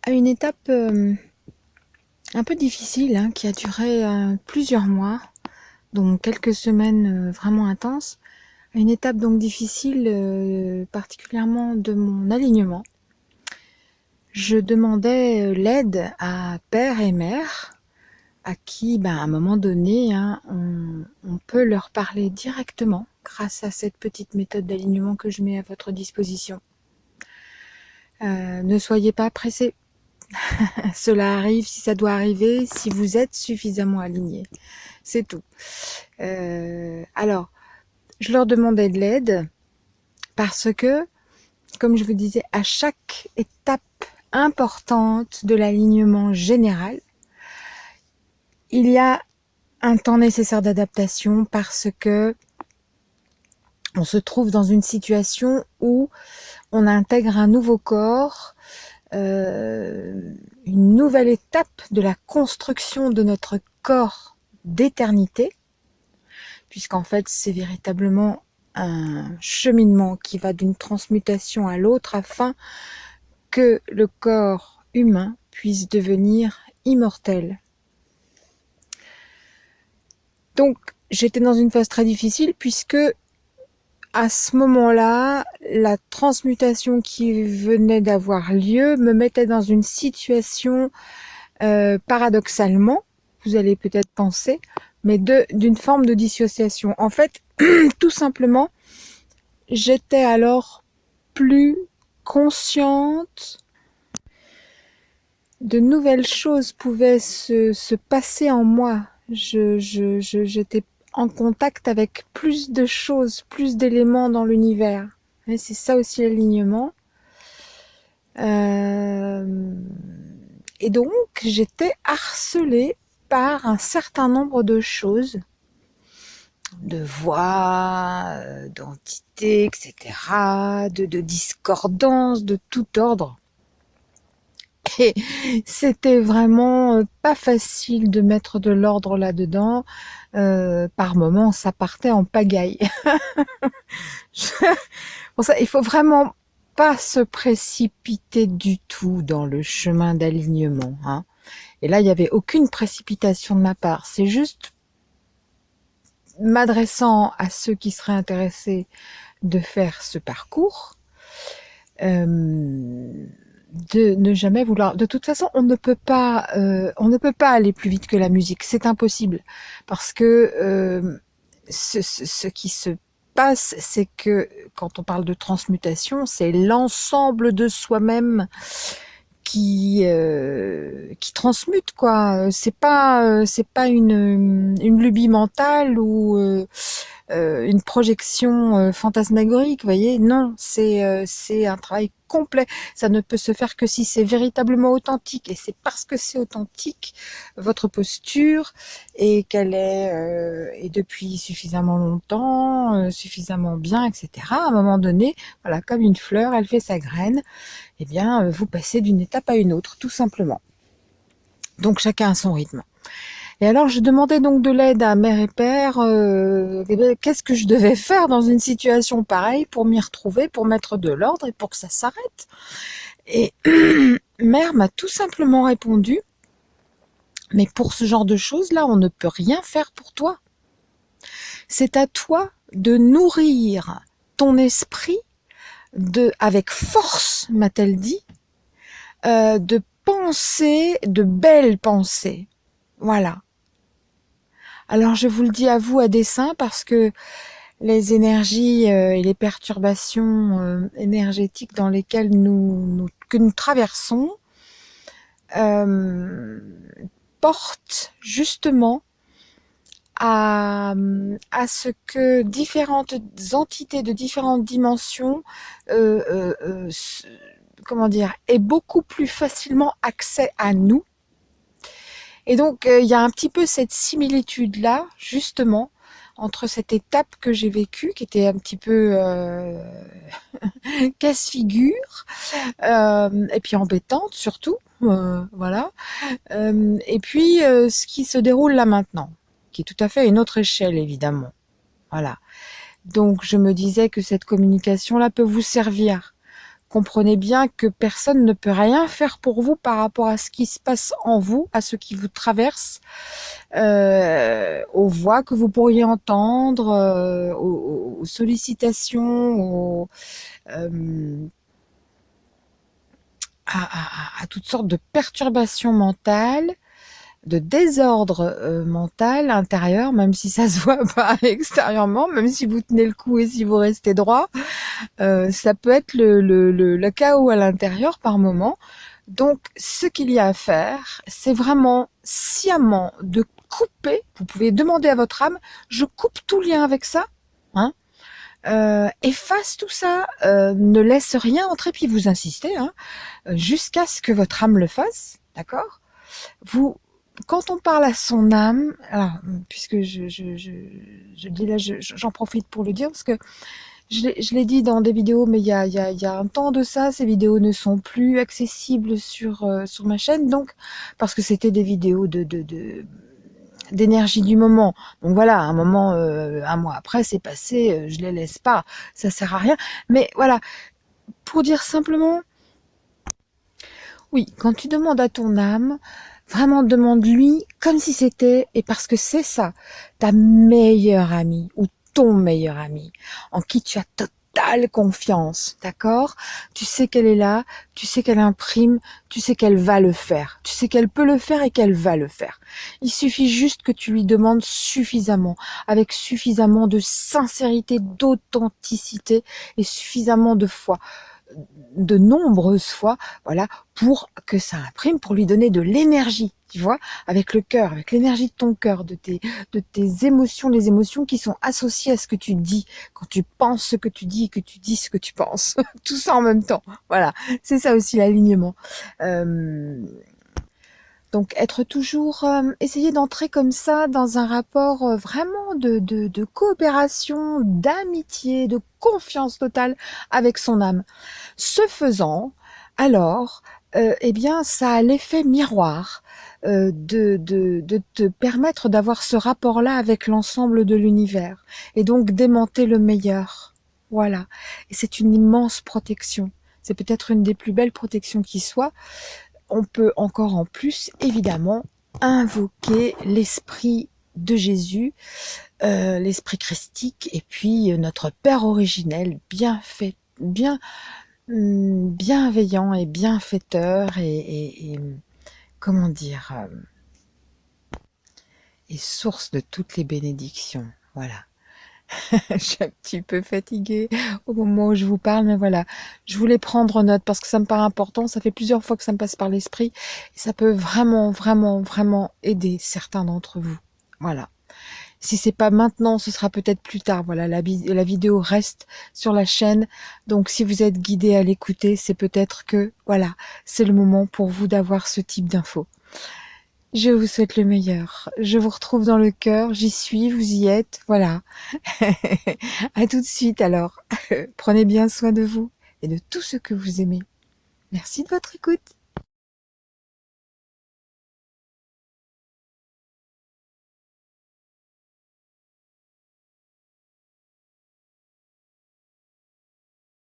à une étape un peu difficile, hein, qui a duré plusieurs mois, donc quelques semaines vraiment intenses, à une étape donc difficile, particulièrement de mon alignement. Je demandais l'aide à père et mère, à qui, à un moment donné, hein, on peut leur parler directement grâce à cette petite méthode d'alignement que je mets à votre disposition. Ne soyez pas pressés. Cela arrive si ça doit arriver, si vous êtes suffisamment aligné. C'est tout. Alors, je leur demandais de l'aide parce que, comme je vous disais, à chaque étape importante de l'alignement général, il y a un temps nécessaire d'adaptation parce que on se trouve dans une situation où on intègre un nouveau corps, une nouvelle étape de la construction de notre corps d'éternité, puisqu'en fait c'est véritablement un cheminement qui va d'une transmutation à l'autre afin que le corps humain puisse devenir immortel. Donc j'étais dans une phase très difficile puisque à ce moment-là, la transmutation qui venait d'avoir lieu me mettait dans une situation paradoxalement, vous allez peut-être penser, mais d'une forme de dissociation. En fait, tout simplement, j'étais alors plus consciente, de nouvelles choses pouvaient se passer en moi. J'étais en contact avec plus de choses, plus d'éléments dans l'univers. Et c'est ça aussi l'alignement. Et donc, j'étais harcelée par un certain nombre de choses, de voix, d'entités, etc., de discordances de tout ordre. Et c'était vraiment pas facile de mettre de l'ordre là-dedans. Par moments, ça partait en pagaille. Pour ça, il faut vraiment pas se précipiter du tout dans le chemin d'alignement, hein. Et là, il n'y avait aucune précipitation de ma part. C'est juste m'adressant à ceux qui seraient intéressés de faire ce parcours, de ne jamais vouloir. De toute façon, on ne peut pas aller plus vite que la musique. C'est impossible parce que ce qui se passe, c'est que quand on parle de transmutation, c'est l'ensemble de soi-même qui transmute, quoi. C'est pas une lubie mentale ou une projection fantasmagorique, vous voyez. Non, c'est un travail complet. Ça ne peut se faire que si c'est véritablement authentique, et c'est parce que c'est authentique, votre posture, et qu'elle est depuis suffisamment longtemps, suffisamment bien, etc. À un moment donné, voilà, comme une fleur, elle fait sa graine, eh bien, vous passez d'une étape à une autre, tout simplement. Donc chacun a son rythme. Et alors je demandais donc de l'aide à mère et père, qu'est-ce que je devais faire dans une situation pareille pour m'y retrouver, pour mettre de l'ordre et pour que ça s'arrête. Et mère m'a tout simplement répondu, mais pour ce genre de choses-là, on ne peut rien faire pour toi. C'est à toi de nourrir ton esprit avec force, m'a-t-elle dit, de penser de belles pensées. Voilà. Alors je vous le dis à vous à dessein parce que les énergies et les perturbations énergétiques dans lesquelles que nous traversons portent justement à ce que différentes entités de différentes dimensions aient beaucoup plus facilement accès à nous. Et donc, il y a un petit peu cette similitude-là, justement, entre cette étape que j'ai vécue, qui était un petit peu casse-figure, et puis embêtante surtout, voilà. Et puis, ce qui se déroule là maintenant, qui est tout à fait à une autre échelle, évidemment. Voilà. Donc, je me disais que cette communication-là peut vous servir comprenez bien que personne ne peut rien faire pour vous par rapport à ce qui se passe en vous, à ce qui vous traverse, aux voix que vous pourriez entendre, aux sollicitations, à toutes sortes de perturbations mentales, de désordre mental intérieur, même si ça se voit pas extérieurement, même si vous tenez le coup et si vous restez droit, ça peut être le chaos à l'intérieur par moment. Donc, ce qu'il y a à faire, c'est vraiment sciemment de couper. Vous pouvez demander à votre âme, je coupe tout lien avec ça, hein, efface tout ça, ne laisse rien entrer, puis vous insistez, hein, jusqu'à ce que votre âme le fasse, d'accord? Vous, quand on parle à son âme, alors, puisque je dis là, j'en profite pour le dire, parce que je l'ai dit dans des vidéos, mais il y a un temps de ça, ces vidéos ne sont plus accessibles sur ma chaîne, donc, parce que c'était des vidéos d'énergie du moment. Donc voilà, un moment, un mois après, c'est passé, je les laisse pas, ça sert à rien. Mais voilà, pour dire simplement, oui, quand tu demandes à ton âme, vraiment demande-lui comme si c'était, et parce que c'est ça, ta meilleure amie ou ton meilleur ami, en qui tu as totale confiance, d'accord? Tu sais qu'elle est là, tu sais qu'elle imprime, tu sais qu'elle va le faire, tu sais qu'elle peut le faire et qu'elle va le faire. Il suffit juste que tu lui demandes suffisamment, avec suffisamment de sincérité, d'authenticité et suffisamment de foi, de nombreuses fois, voilà, pour que ça imprime, pour lui donner de l'énergie, tu vois, avec le cœur, avec l'énergie de ton cœur, de tes émotions, les émotions qui sont associées à ce que tu dis, quand tu penses ce que tu dis et que tu dis ce que tu penses, tout ça en même temps, voilà, c'est ça aussi l'alignement. Donc être toujours, essayer d'entrer comme ça dans un rapport vraiment de coopération, d'amitié, de confiance totale avec son âme. Ce faisant, alors, eh bien, ça a l'effet miroir de te permettre d'avoir ce rapport-là avec l'ensemble de l'univers et donc d'aimanter le meilleur. Voilà. Et c'est une immense protection. C'est peut-être une des plus belles protections qui soit. On peut encore en plus, évidemment, invoquer l'esprit de Jésus, l'esprit christique, et puis notre Père originel, bien fait, bien bienveillant et bienfaiteur et comment dire, et source de toutes les bénédictions. Voilà. Je suis un petit peu fatiguée au moment où je vous parle, mais voilà. Je voulais prendre note parce que ça me paraît important. Ça fait plusieurs fois que ça me passe par l'esprit et ça peut vraiment, vraiment, vraiment aider certains d'entre vous. Voilà. Si c'est pas maintenant, ce sera peut-être plus tard. Voilà, la vidéo reste sur la chaîne. Donc, si vous êtes guidé à l'écouter, c'est peut-être que, voilà, c'est le moment pour vous d'avoir ce type d'infos. Je vous souhaite le meilleur. Je vous retrouve dans le cœur. J'y suis, vous y êtes. Voilà. À tout de suite alors. Prenez bien soin de vous et de tout ce que vous aimez. Merci de votre écoute.